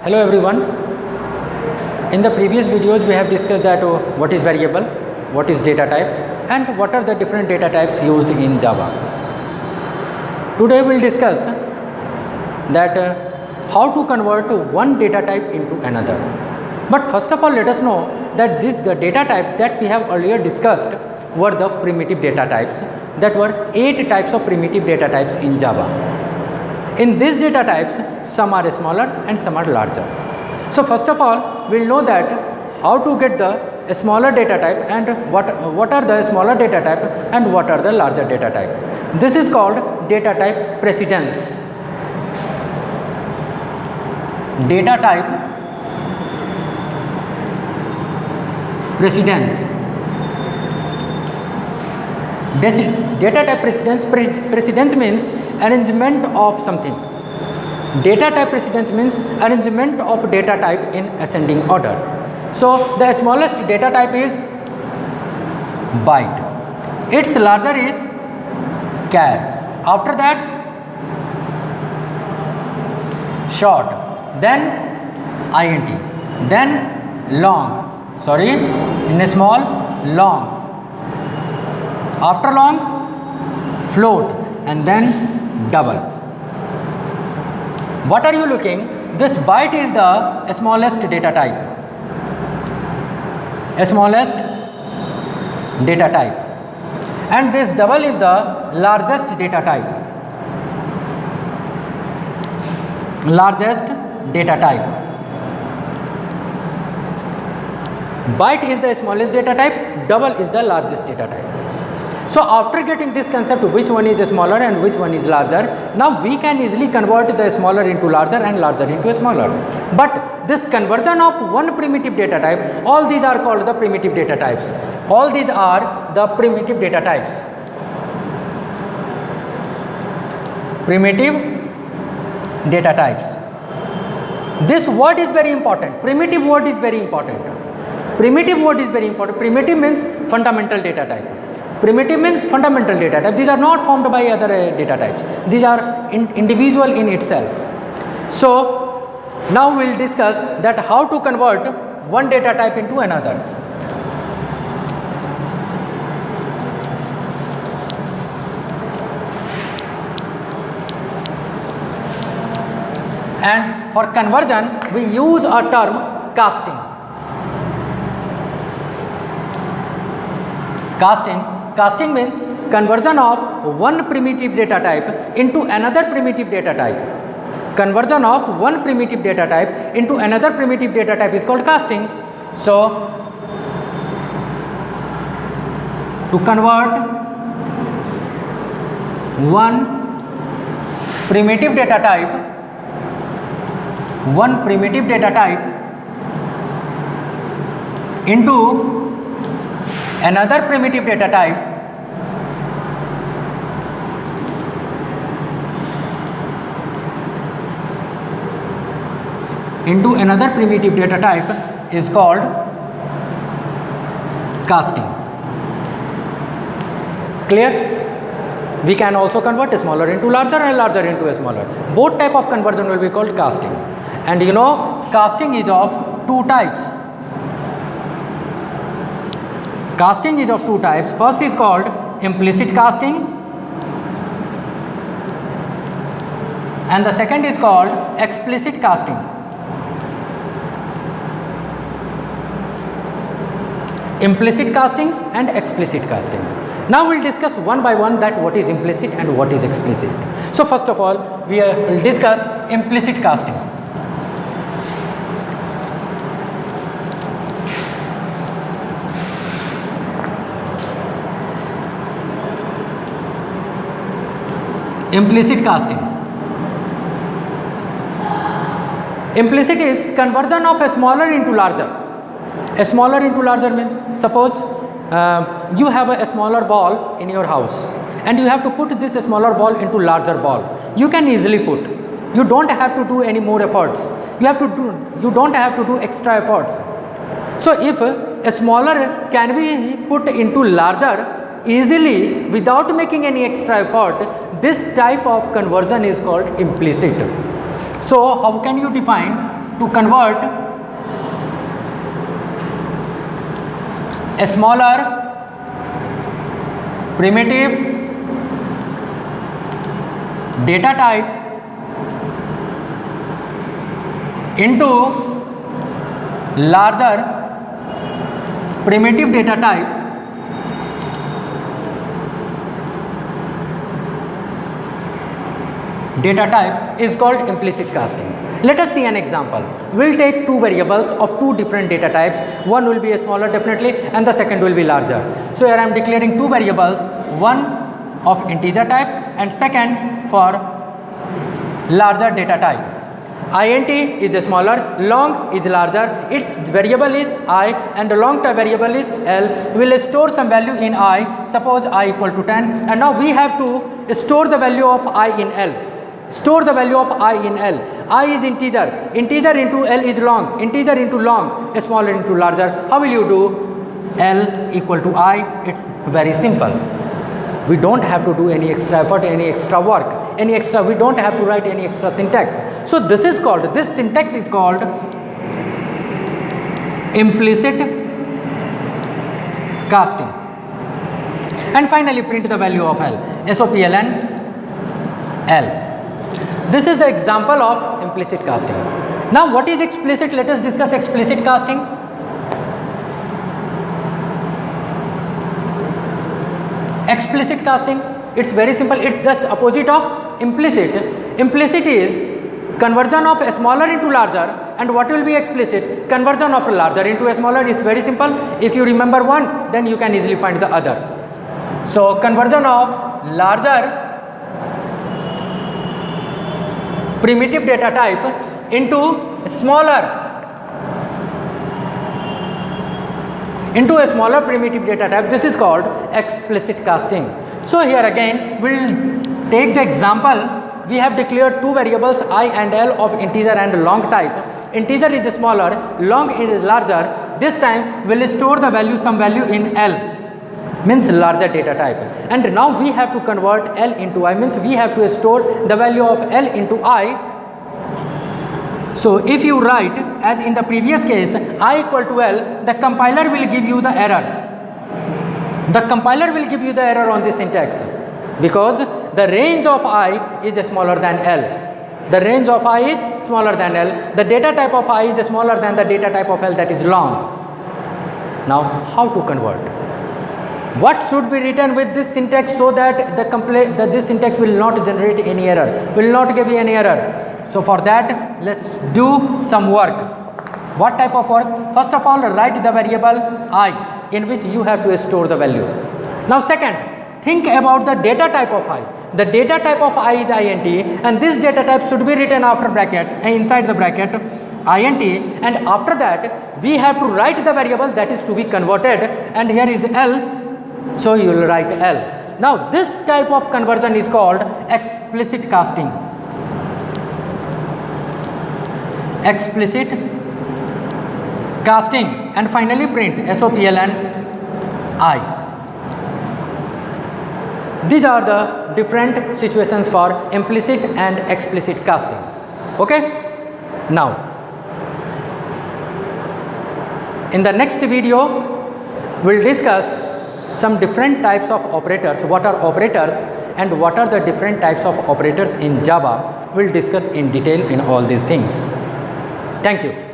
Hello everyone. In the previous videos we have discussed that what is variable, what is data type and what are the different data types used in Java. Today we will discuss that how to convert one data type into another. But first of all, let us know that the data types that we have earlier discussed were the primitive data types. That were 8 types of primitive data types in Java. In these data types, some are smaller and some are larger. So first of all, we will know that how to get the smaller data type and what are the smaller data type and what are the larger data type. This is called data type precedence. Data type precedence. Data type precedence means arrangement of something. Data type precedence means arrangement of data type in ascending order. So the smallest data type is byte. Its larger is char. After that short, then int, then long. Sorry, in a small, long. After long, float, and then double. What are you looking? This byte is the smallest data type. Smallest data type. And this double is the largest data type. Largest data type. Byte is the smallest data type, double is the largest data type. So after getting this concept which one is smaller and which one is larger, now we can easily convert the smaller into larger and larger into smaller. But this conversion of one primitive data type, all these are called the primitive data types. All these are the primitive data types. Primitive data types. This word is very important. Primitive word is very important. Primitive word is very important. Primitive means fundamental data type. Primitive means fundamental data type. These are not formed by other data types. These are individual in itself. So now we will discuss that how to convert one data type into another. And for conversion we use a term casting. Casting means conversion of one primitive data type into another primitive data type. Conversion of one primitive data type into another primitive data type is called casting. So, to convert one primitive data type into another primitive data type, is called casting. Clear? We can also convert smaller into larger and larger into smaller. Both type of conversion will be called casting. And you know, casting is of two types. Casting is of two types. First is called implicit casting and the second is called explicit casting. Implicit casting and explicit casting. Now we will discuss one by one that what is implicit and what is explicit. So first of all, we will discuss implicit casting. Implicit casting. Implicit is conversion of a smaller into larger. A smaller into larger means, suppose you have a smaller ball in your house and you have to put this smaller ball into larger ball. You can easily put. You don't have to do any more efforts. You don't have to do extra efforts. So if a smaller can be put into larger easily without making any extra effort, this type of conversion is called implicit. So how can you define to convert a smaller primitive data type into larger primitive data type is called implicit casting. Let us see an example. We'll take two variables of two different data types. One will be a smaller definitely and the second will be larger. So here I am declaring two variables, one of integer type and second for larger data type. int is a smaller, long is larger, its variable is I and the long type variable is L. We will store some value in I, suppose I equal to 10, and now we have to store the value of I in L. Store the value of I in L. I is integer, integer into L is long, integer into long, smaller into larger. How will you do? L equal to I, it's very simple. We don't have to do any extra effort, any extra work, we don't have to write any extra syntax. So this syntax is called implicit casting. And finally print the value of L, SOPLN L. This is the example of implicit casting. Now what is explicit? Let us discuss explicit casting. Explicit casting, it's very simple, it's just opposite of implicit. Implicit is conversion of a smaller into larger, and what will be explicit? Conversion of a larger into a smaller. Is very simple. If you remember one, then you can easily find the other. So conversion of larger primitive data type into a smaller primitive data type, this is called explicit casting. So here again we'll take the example. We have declared two variables I and L of integer and long type. Integer is smaller, long is larger. This time we'll store the value, some value in L, means larger data type. And now we have to convert L into I, means we have to store the value of L into I. So if you write as in the previous case I equal to L, the compiler will give you the error. The compiler will give you the error on this syntax because the range of I is smaller than L. The range of I is smaller than L. The data type of I is smaller than the data type of L, that is long. Now how to convert? What should be written with this syntax so that this syntax will not generate any error, will not give you any error? So for that, let's do some work. What type of work? First of all, write the variable I in which you have to store the value. Now second, think about the data type of I. The data type of I is int, and this data type should be written after bracket, inside the bracket int, and after that we have to write the variable that is to be converted, and here is L, so you will write L. Now this type of conversion is called explicit casting. Explicit casting, and finally print SOPLN I. These are the different situations for implicit and explicit casting. Okay? Now, in the next video, we'll discuss some different types of operators. What are operators and what are the different types of operators in Java? We'll discuss in detail in all these things. Thank you.